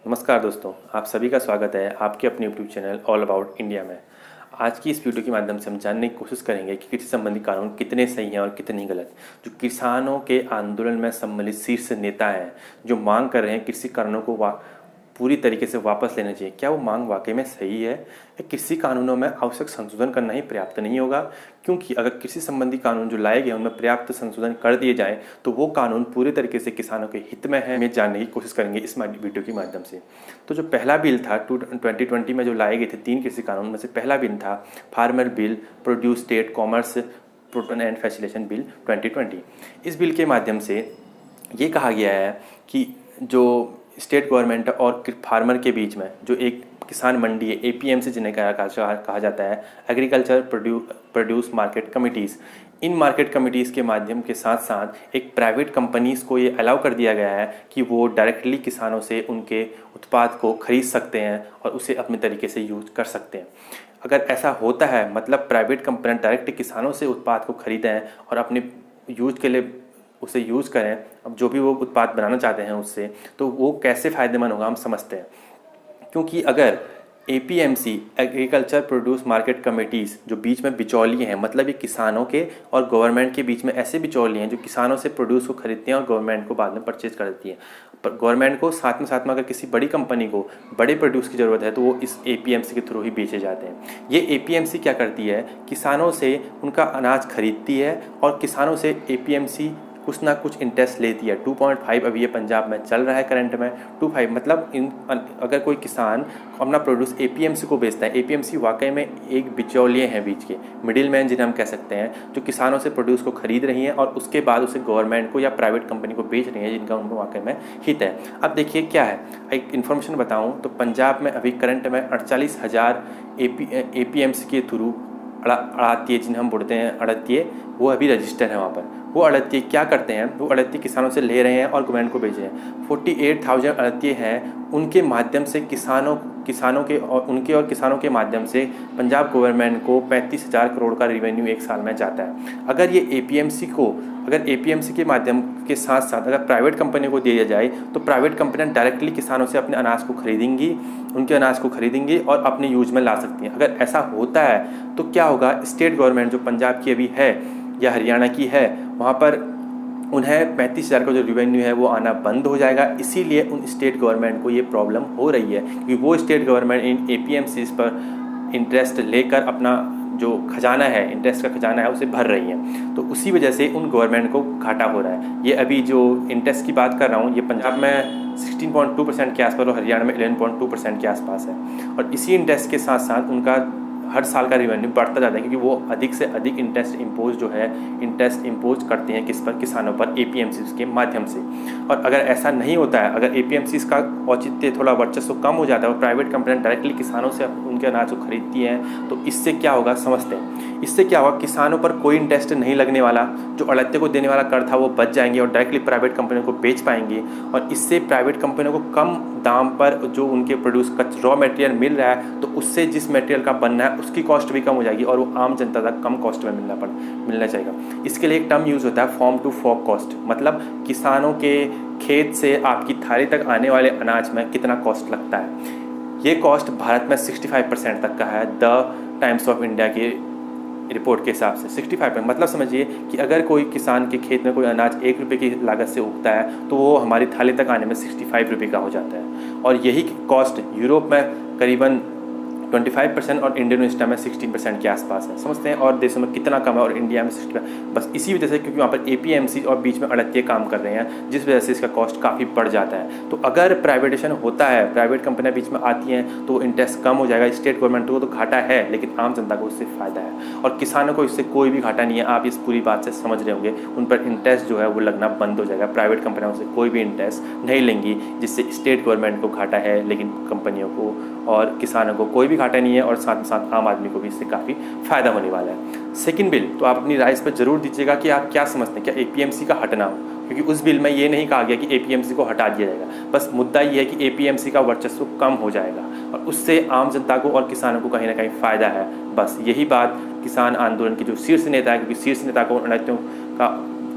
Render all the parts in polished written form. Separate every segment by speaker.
Speaker 1: नमस्कार दोस्तों, आप सभी का स्वागत है आपके अपने YouTube channel all about India में। आज की इस वीडियो के माध्यम से हम जानने की कोशिश करेंगे कि कृषि संबंधी कानून कितने सही हैं और कितने गलत। जो किसानों के आंदोलन में सम्मिलित शीर्ष नेता हैं, जो मांग कर रहे हैं कृषि कानूनों को पूरी तरीके से वापस लेना चाहिए, क्या वो मांग वाकई में सही है या कृषि कानूनों में आवश्यक संशोधन करना ही पर्याप्त नहीं होगा? क्योंकि अगर कृषि संबंधी कानून जो लाए गए उनमें पर्याप्त संशोधन कर दिए जाएं तो वो कानून पूरी तरीके से किसानों के हित में है, हमें जानने की कोशिश करेंगे इस वीडियो के माध्यम से। तो जो पहला बिल था 2020 में जो लाए गए थे 3 कृषि कानून में से पहला बिल था farmer bill, produce state commerce proton and facilitation bill 2020। इस बिल के माध्यम से ये कहा गया है कि जो स्टेट गवर्नमेंट और फार्मर के बीच में जो एक किसान मंडी है, एपीएमसी जिन्हें कहा जाता है, एग्रीकल्चर प्रोड्यूस मार्केट कमिटीज़, इन मार्केट कमिटीज़ के माध्यम के साथ साथ एक प्राइवेट कंपनीज़ को ये अलाउ कर दिया गया है कि वो डायरेक्टली किसानों से उनके उत्पाद को खरीद सकते हैं और उसे अपने तरीके से यूज कर सकते हैं। अगर ऐसा होता है, मतलब प्राइवेट कंपनी डायरेक्ट किसानों से उत्पाद को खरीदें और अपने यूज के लिए उसे यूज़ करें, अब जो भी वो उत्पाद बनाना चाहते हैं उससे, तो वो कैसे फ़ायदेमंद होगा हम समझते हैं। क्योंकि अगर APMC agriculture produce market committees जो बीच में बिचौलिए हैं, मतलब ये किसानों के और गवर्नमेंट के बीच में ऐसे बिचौलिए हैं जो किसानों से प्रोड्यूस को खरीदती हैं और गवर्नमेंट को बाद में परचेज कर देती है। पर गवर्नमेंट को साथ में अगर किसी बड़ी कंपनी को बड़े प्रोड्यूस की ज़रूरत है तो वो इस एपीएमसी के थ्रू ही बेचे जाते हैं। ये एपीएमसी क्या करती है, किसानों से उनका अनाज खरीदती है और किसानों से एपीएमसी कुछ ना कुछ इंटरेस्ट लेती है। 2.5 अभी ये पंजाब में चल रहा है करंट में 2.5, मतलब अगर कोई किसान अपना प्रोड्यूस एपीएमसी को बेचता है, एपीएमसी वाकई में एक बिचौलिए हैं बीच के मिडिल मैन जिन्हें हम कह सकते हैं, जो किसानों से प्रोड्यूस को खरीद रही हैं और उसके बाद उसे गवर्नमेंट को या प्राइवेट कंपनी को बेच रही हैं जिनका उनको वाकई में हित है। अब देखिए क्या है, एक इन्फॉर्मेशन बताऊँ तो पंजाब में अभी करंट में 48,000 एपीएमसी के थ्रू अड़ातिये, जिन्हें हम बोलते हैं अड़तिये, वो अभी रजिस्टर है वहाँ पर। वो अड़तिये क्या करते हैं, वो अड़तिये किसानों से ले रहे हैं और गवर्नमेंट को बेच रहे हैं। 48,000 अड़तिये हैं, उनके माध्यम से किसानों के और उनके और किसानों के माध्यम से पंजाब गवर्नमेंट को 35,000 करोड़ का रेवेन्यू एक साल में जाता है। अगर एपीएमसी के माध्यम के साथ साथ अगर प्राइवेट कंपनी को दिया जाए तो प्राइवेट कंपनियां डायरेक्टली किसानों से अपने अनाज को खरीदेंगी, उनके अनाज को खरीदेंगी और अपने यूज में ला सकती हैं। अगर ऐसा होता है तो क्या होगा, स्टेट गवर्नमेंट जो पंजाब की अभी है या हरियाणा की है, वहाँ पर उन्हें 35,000 का जो रेवेन्यू है वो आना बंद हो जाएगा। इसीलिए उन स्टेट गवर्नमेंट को ये प्रॉब्लम हो रही है, क्योंकि वो स्टेट गवर्नमेंट इन एपीएमसीज पर इंटरेस्ट लेकर अपना जो खजाना है, इंटरेस्ट का खजाना है, उसे भर रही हैं। तो उसी वजह से उन गवर्नमेंट को घाटा हो रहा है। ये अभी जो इंटरेस्ट की बात कर रहा हूँ, ये पंजाब में 16.2% के आसपास और हरियाणा में 11.2% के आसपास है। और इसी इंटरेस्ट के साथ साथ उनका हर साल का रेवेन्यू बढ़ता जाता है, क्योंकि वो अधिक से अधिक इंटरेस्ट इम्पोज करते हैं किस पर, किसानों पर, एपीएमसीज के माध्यम से। और अगर ऐसा नहीं होता है, अगर एपीएमसीज का औचित्य थोड़ा वर्चस्व कम हो जाता है और प्राइवेट कंपनियां डायरेक्टली किसानों से उनके अनाज को खरीदती हैं, तो इससे क्या होगा समझते हैं। इससे क्या होगा, किसानों पर कोई इंटरेस्ट नहीं लगने वाला, जो अड़तिये को देने वाला कर था वो बच जाएंगे और डायरेक्टली प्राइवेट कंपनियों को बेच पाएंगे। और इससे प्राइवेट कंपनियों को कम दाम पर जो उनके प्रोड्यूस का रॉ मटेरियल मिल रहा है, तो उससे जिस मटेरियल का बनना है उसकी कॉस्ट भी कम हो जाएगी और वो आम जनता तक कम कॉस्ट में मिलना चाहिए। इसके लिए एक टर्म यूज़ होता है, फार्म टू फॉर्क कॉस्ट, मतलब किसानों के खेत से आपकी थाली तक आने वाले अनाज में कितना कॉस्ट लगता है। ये कॉस्ट भारत में 65% तक का है, द टाइम्स ऑफ इंडिया की रिपोर्ट के हिसाब से 65%। मतलब समझिए कि अगर कोई किसान के खेत में कोई अनाज 1 रुपये की लागत से उगता है तो वो हमारी थाली तक आने में 65 रुपये का हो जाता है। और यही कॉस्ट यूरोप में करीबन 25% और इंडोनेशिया में 16% के आसपास है। समझते हैं और देशों में कितना कम है और इंडिया में 65। बस इसी वजह से, क्योंकि वहाँ पर एपीएमसी और बीच में अड़तिये काम कर रहे हैं, जिस वजह से इसका कॉस्ट काफ़ी बढ़ जाता है। तो अगर प्राइवेटेशन होता है, प्राइवेट कंपनियां बीच में आती हैं, तो इंटरेस्ट कम हो जाएगा। स्टेट गवर्नमेंट को तो घाटा है, लेकिन आम जनता को इससे फ़ायदा है और किसानों को इससे कोई भी घाटा नहीं है। आप इस पूरी बात से समझ रहे होंगे। उन पर इंटरेस्ट जो है वो लगना बंद हो जाएगा। प्राइवेट कंपनियों से कोई भी इंटरेस्ट नहीं लेंगी, जिससे स्टेट गवर्नमेंट को घाटा है, लेकिन कंपनियों को और किसानों को कोई भी घाटा नहीं है और साथ में साथ आम आदमी को भी इससे काफ़ी फ़ायदा होने वाला है। सेकंड बिल, तो आप अपनी राय इस पर ज़रूर दीजिएगा कि आप क्या समझते हैं, क्या एपीएमसी का हटना हो, क्योंकि उस बिल में ये नहीं कहा गया कि एपीएमसी को हटा दिया जाएगा। बस मुद्दा ये है कि एपीएमसी का वर्चस्व कम हो जाएगा और उससे आम जनता को और किसानों को कहीं ना कहीं फ़ायदा है। बस यही बात किसान आंदोलन के जो शीर्ष नेता है, क्योंकि शीर्ष नेता को अड़तियों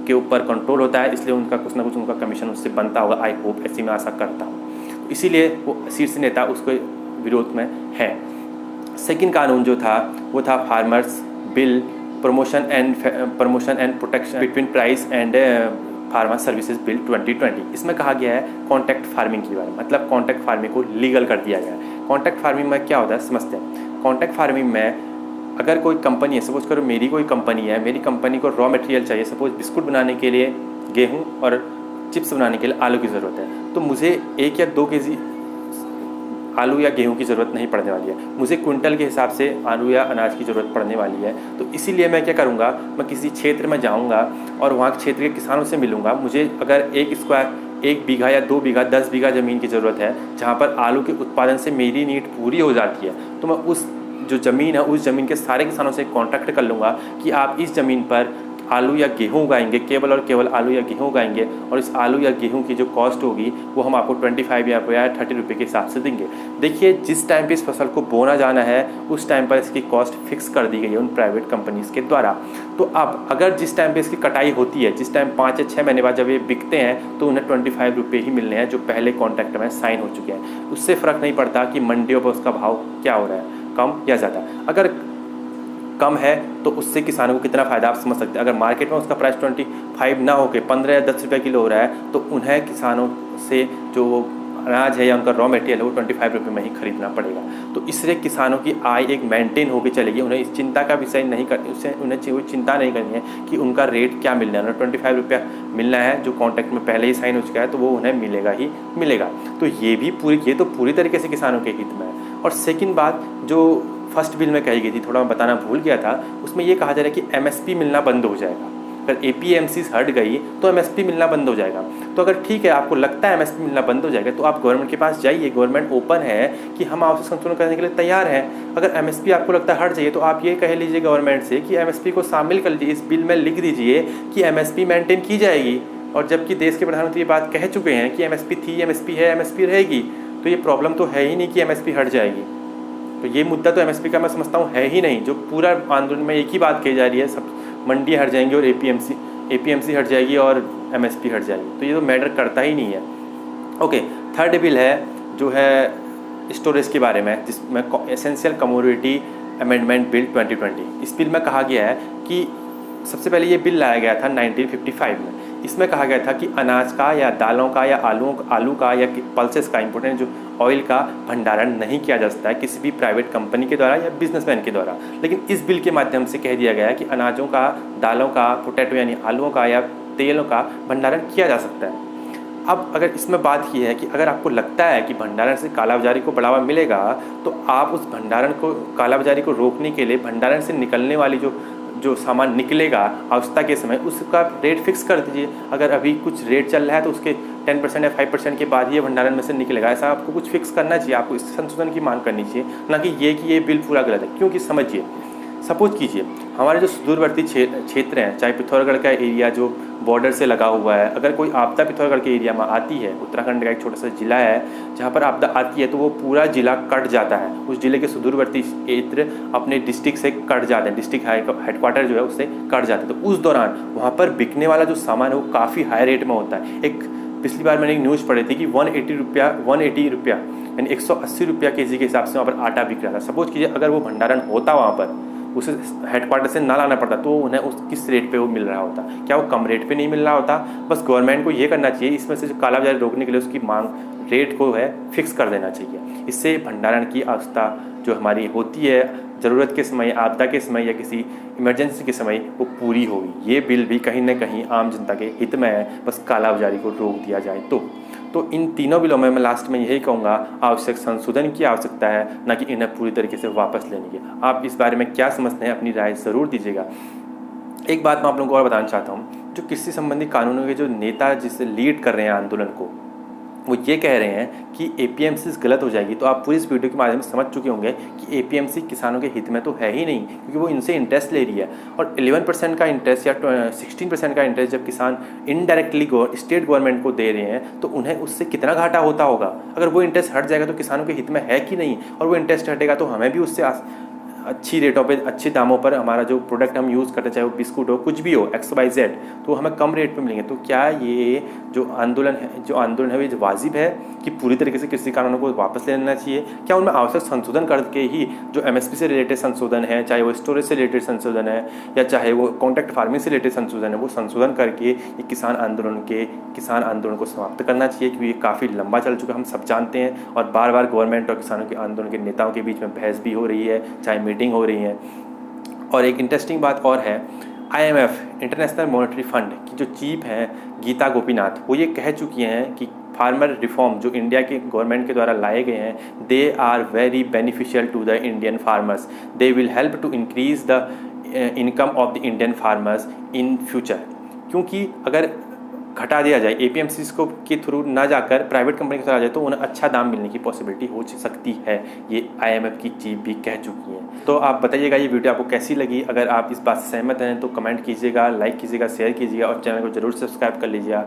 Speaker 1: के ऊपर कंट्रोल होता है, इसलिए उनका कुछ ना कुछ उनका कमीशन उससे बनता होगा। आई होप, ऐसी मैं आशा करता हूँ। इसीलिए वो शीर्ष नेता उसके विरोध में है। सेकंड कानून जो था वो था farmers bill, promotion and protection between price and pharma services bill 2020। इसमें कहा गया है कॉन्ट्रैक्ट फार्मिंग के बारे में, मतलब कॉन्ट्रैक्ट फार्मिंग को लीगल कर दिया गया है। कॉन्ट्रैक्ट फार्मिंग में क्या होता है समझते हैं। कॉन्ट्रैक्ट फार्मिंग में अगर कोई कंपनी है, सपोज करो मेरी कोई कंपनी है, मेरी कंपनी को रॉ मटेरियल चाहिए, सपोज बिस्कुट बनाने के लिए गेहूँ और चिप्स बनाने के लिए आलू की ज़रूरत है, तो मुझे 1 या 2 केजी आलू या गेहूं की ज़रूरत नहीं पड़ने वाली है, मुझे क्विंटल के हिसाब से आलू या अनाज की ज़रूरत पड़ने वाली है। तो इसीलिए मैं क्या करूँगा, मैं किसी क्षेत्र में जाऊँगा और वहाँ के क्षेत्र के किसानों से मिलूँगा। मुझे अगर 1 बीघा या 2 बीघा 10 बीघा ज़मीन की ज़रूरत है जहाँ पर आलू के उत्पादन से मेरी नीड पूरी हो जाती है, तो मैं उस जो ज़मीन है उस ज़मीन के सारे किसानों से कॉन्ट्रैक्ट कर लूँगा कि आप इस ज़मीन पर आलू या गेहूं उगाएंगे, केवल और केवल आलू या गेहूं उगाएंगे, और इस आलू या गेहूं की जो कॉस्ट होगी वो हम आपको 25 या 30 रुपये के हिसाब से देंगे। देखिए जिस टाइम पे इस फसल को बोना जाना है उस टाइम पर इसकी कॉस्ट फिक्स कर दी गई है उन प्राइवेट कंपनीज़ के द्वारा। तो अब अगर जिस टाइम पे इसकी कटाई होती है, जिस टाइम 5 या 6 महीने बाद जब ये बिकते हैं, तो उन्हें 25 रुपये ही मिलने हैं जो पहले कॉन्ट्रैक्ट में साइन हो चुके हैं। उससे फ़र्क नहीं पड़ता कि मंडियों पर उसका भाव क्या हो रहा है, कम या ज़्यादा। अगर कम है तो उससे किसानों को कितना फ़ायदा आप समझ सकते हैं। अगर मार्केट में उसका प्राइस 25 ना होकर 15 या 10 रुपये किलो हो रहा है, तो उन्हें किसानों से जो अनाज है या उनका रॉ मटेरियल है वो 25 रुपये में ही खरीदना पड़ेगा। तो इससे किसानों की आय एक मेंटेन होकर चलेगी। उन्हें इस चिंता का विषय नहीं कर उससे उन्हें चिंता नहीं करनी है कि उनका रेट क्या मिलना है। उन्हें 25 रुपया मिलना है जो कॉन्ट्रैक्ट में पहले ही साइन हो चुका है, तो वो उन्हें मिलेगा ही मिलेगा। तो ये पूरी तरीके से किसानों के हित में है। और सेकेंड बात जो फर्स्ट बिल में कही गई थी, थोड़ा मैं बताना भूल गया था, उसमें ये कहा जा रहा है कि एमएसपी मिलना बंद हो जाएगा। अगर एपीएमसीज हट गई तो एमएसपी मिलना बंद हो जाएगा। तो अगर ठीक है आपको लगता है एमएसपी मिलना बंद हो जाएगा, तो आप गवर्नमेंट के पास जाइए, गवर्नमेंट ओपन है कि हम आपसे संतुलन करने के लिए तैयार हैं। अगर एमएसपी आपको लगता है हट जाइए, तो आप ये कह लीजिए गवर्नमेंट से कि एमएसपी को शामिल कर लीजिए, इस बिल में लिख दीजिए कि एमएसपी मेंटेन की जाएगी। और जबकि देश के प्रधानमंत्री ये बात कह चुके हैं कि एमएसपी थी, एमएसपी है, एमएसपी रहेगी, तो ये प्रॉब्लम तो है ही नहीं कि एमएसपी हट जाएगी। तो ये मुद्दा तो एमएसपी का मैं समझता हूँ है ही नहीं। जो पूरा आंदोलन में एक ही बात कही जा रही है, सब मंडी हट जाएंगी और एपीएमसी हट जाएगी और एमएसपी हट जाएगी, तो ये तो मैटर करता ही नहीं है। ओके, थर्ड बिल है जो है स्टोरेज के बारे में, जिसमें एसेंशियल कमोडिटी अमेंडमेंट बिल 2020। इस बिल में कहा गया है कि सबसे पहले ये बिल लाया गया था 1955 में। इसमें कहा गया था कि अनाज का या दालों का या आलू का या पल्सेस का, इंपोर्टेंट जो ऑयल का भंडारण नहीं किया जा सकता है किसी भी प्राइवेट कंपनी के द्वारा या बिजनेसमैन के द्वारा। लेकिन इस बिल के माध्यम से कह दिया गया है कि अनाजों का, दालों का, पोटैटो यानी आलूओं का या तेलों का भंडारण किया जा सकता है। अब अगर इसमें बात की है कि अगर आपको लगता है कि भंडारण से कालाबाजारी को बढ़ावा मिलेगा, तो आप उस भंडारण को, कालाबाजारी को रोकने के लिए भंडारण से निकलने वाली जो सामान निकलेगा आवश्यकता के समय, उसका रेट फिक्स कर दीजिए। अगर अभी कुछ रेट चल रहा है तो उसके 10% या 5% के बाद ही ये भंडारण में से निकलेगा। ऐसा आपको कुछ फिक्स करना चाहिए, आपको इस संशोधन की मांग करनी चाहिए, ना कि ये बिल पूरा गलत है। क्योंकि समझिए, सपोज कीजिए हमारे जो सुदूरवर्ती क्षेत्र हैं, चाहे पिथौरागढ़ का एरिया जो बॉर्डर से लगा हुआ है, अगर कोई आपदा पिथौरागढ़ के एरिया में आती है, उत्तराखंड का एक छोटा सा जिला है जहाँ पर आपदा आती है, तो वो पूरा जिला कट जाता है। उस जिले के सुदूरवर्ती क्षेत्र अपने डिस्ट्रिक्ट से कट जाते हैं, डिस्ट्रिक्ट हेडक्वार्टर जो है उससे कट जाते हैं। तो उस दौरान वहाँ पर बिकने वाला जो सामान है वो काफ़ी हाई रेट में होता है। एक पिछली बार मैंने एक न्यूज़ पढ़ी थी कि 180 रुपया यानी 180 रुपया केजी के हिसाब से वहाँ पर आटा बिक रहा था। सपोज कीजिए अगर वो भंडारण होता वहाँ पर, उसे हेडक्वार्टर से ना लाना पड़ता, तो उन्हें उस किस रेट पे वो मिल रहा होता? क्या वो कम रेट पे नहीं मिल रहा होता? बस गवर्नमेंट को ये करना चाहिए, इसमें से जो कालाबाजारी रोकने के लिए उसकी मांग रेट को है फिक्स कर देना चाहिए। इससे भंडारण की आवश्यकता जो हमारी होती है ज़रूरत के समय, आपदा के समय या किसी इमरजेंसी के समय, वो पूरी होगी। ये बिल भी कहीं ना कहीं आम जनता के हित में है, बस कालाबाजारी को रोक दिया जाए तो इन तीनों बिलों में मैं लास्ट में यही कहूँगा, आवश्यक संशोधन की आवश्यकता है, ना कि इन्हें पूरी तरीके से वापस लेने की। आप इस बारे में क्या समझते हैं, अपनी राय ज़रूर दीजिएगा। एक बात मैं आप लोगों को और बताना चाहता हूँ, जो कृषि संबंधी कानूनों के जो नेता जिससे लीड कर रहे हैं आंदोलन को, वो ये कह रहे हैं कि एपीएमसी गलत हो जाएगी। तो आप पूरी इस वीडियो के माध्यम से समझ चुके होंगे कि एपीएमसी किसानों के हित में तो है ही नहीं, क्योंकि वो इनसे इंटरेस्ट ले रही है। और 11% का इंटरेस्ट या 16% का इंटरेस्ट जब किसान इनडायरेक्टली स्टेट गवर्नमेंट को दे रहे हैं, तो उन्हें उससे कितना घाटा होता होगा। अगर वो इंटरेस्ट हट जाएगा तो किसानों के हित में है कि नहीं, और वो इंटरेस्ट हटेगा तो हमें भी उससे अच्छी रेटों पे अच्छे दामों पर हमारा जो प्रोडक्ट हम यूज़ करते हैं, चाहे वो बिस्कुट हो, कुछ भी हो, XYZ, तो हमें कम रेट पे मिलेंगे। तो क्या ये जो आंदोलन है ये वाजिब है कि पूरी तरीके से कृषि कानूनों को वापस ले लेना चाहिए? क्या उनमें आवश्यक संशोधन करके ही जो MSP से रिलेटेड संशोधन है, चाहे वो स्टोरेज से रिलेटेड संशोधन है या चाहे वो कॉन्ट्रैक्ट फार्मिंग से रिलेटेड संशोधन है, वो संशोधन करके ये किसान आंदोलन को समाप्त करना चाहिए? क्योंकि ये काफ़ी लंबा चल चुका है, हम सब जानते हैं, और बार बार गवर्नमेंट और किसानों के आंदोलन के नेताओं के बीच में बहस भी हो रही है, चाहे मीटिंग हो रही है। और एक इंटरेस्टिंग बात और है, IMF इंटरनेशनल मॉनेटरी फंड की जो चीफ हैं गीता गोपीनाथ, वो ये कह चुकी हैं कि फार्मर रिफॉर्म जो इंडिया के गवर्नमेंट के द्वारा लाए गए हैं, they are very beneficial to the Indian farmers, they will help to increase the income of the Indian farmers in future. क्योंकि अगर घटा दिया जाए, APMCs को के थ्रू ना जाकर प्राइवेट कंपनी के थ्रू आ जाए, तो उन्हें अच्छा दाम मिलने की पॉसिबिलिटी हो सकती है, ये IMF की चीफ भी कह चुकी हैं। तो आप बताइएगा ये वीडियो आपको कैसी लगी। अगर आप इस बात से सहमत हैं तो कमेंट कीजिएगा, लाइक कीजिएगा, शेयर कीजिएगा और चैनल को जरूर सब्सक्राइब कर लीजिएगा।